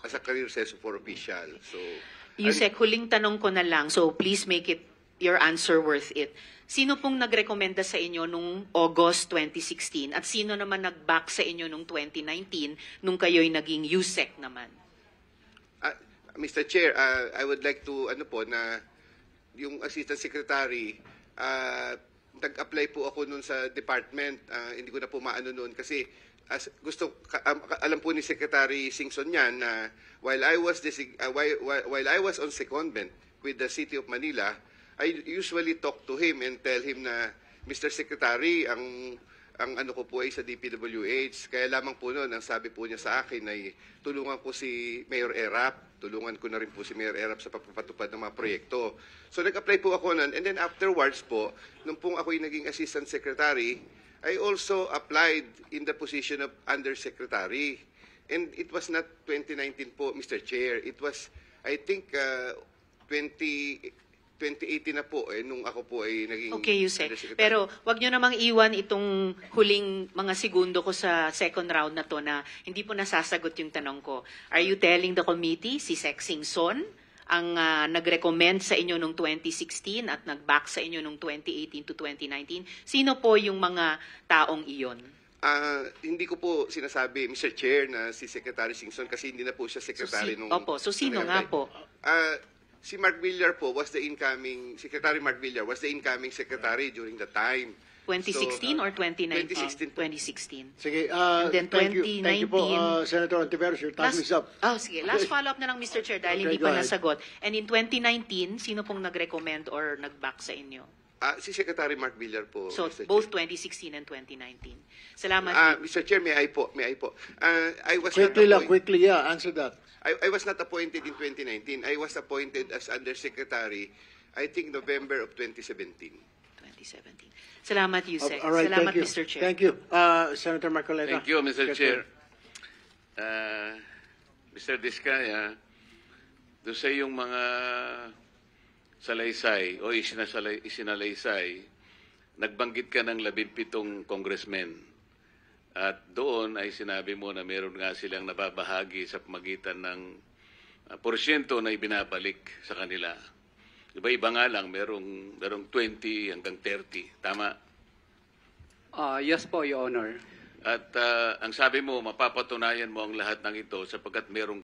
as a career for official. So, Yusek, huling tanong ko na lang, so please make it your answer worth it. Sino pong nagrekomenda sa inyo nung August 2016 at sino naman nag-back sa inyo nung 2019 nung kayo'y naging Yusek naman? Mr. Chair, I would like to, na yung Assistant Secretary, nag-apply po ako nun sa department. Hindi ko na po maano noon kasi alam po ni Secretary Singson yan na while I was on secondment with the City of Manila, I usually talk to him and tell him na, Mr. Secretary, ang ano ko po ay sa DPWH. Kaya lamang po noon, ang sabi po niya sa akin ay tulungan ko si Mayor Erap. Tulungan ko na rin po si Mayor Erap sa pagpapatupad ng mga proyekto. So nag-apply po ako noon. And then afterwards po, nung pong ako'y naging Assistant Secretary, I also applied in the position of Undersecretary. And it was not 2019 po, Mr. Chair. It was, I think, 2018 na po nung ako po ay naging Okay, Yusek. Pero wag nyo namang iwan itong huling mga segundo ko sa second round na to na hindi po nasasagot yung tanong ko. Are you telling the committee si Sec Singson ang nag-recommend sa inyo nung 2016 at nag-back sa inyo nung 2018 to 2019? Sino po yung mga taong iyon? Hindi ko po sinasabi, Mr. Chair, na si Secretary Singson kasi hindi na po siya secretary nung... Opo, so sino nga po? Si Mark Villar po was the incoming, Secretary Mark Villar was the incoming secretary during the time. 2016 or 2019? 2016 po. 2016. Sige, And then thank you po, 2019 Senator Ontiveros, your time is up. Sige. Last follow-up na lang, Mr. Chair, dahil Okay, hindi go pa ahead. nasagot. And in 2019, sino pong nag-recommend or nag-back sa inyo? Si Secretary Mark Villar po, So, Mr. both Chair. 2016 and 2019. Salamat. Mr. Chair, may I po. I was Quickly not lang, quickly, yeah, answer that. I was not appointed in 2019. I was appointed as Undersecretary, I think November of 2017. 2017. Salamat, Yusek. All right, Salamat, thank you. Mr. Chair. Thank you. Senator Marcoleta. Thank you, Mr. Yes, Chair. Mr. Diskaya, doon sa iyong mga salaysay o isinalaysay, nagbanggit ka ng 17 congressmen. At doon ay sinabi mo na meron nga silang nababahagi sa pamagitan ng porsyento na ibinabalik sa kanila. Iba-iba nga lang, merong 20 hanggang 30. Tama? Yes po, Your Honor. At ang sabi mo, mapapatunayan mo ang lahat ng ito sapagkat merong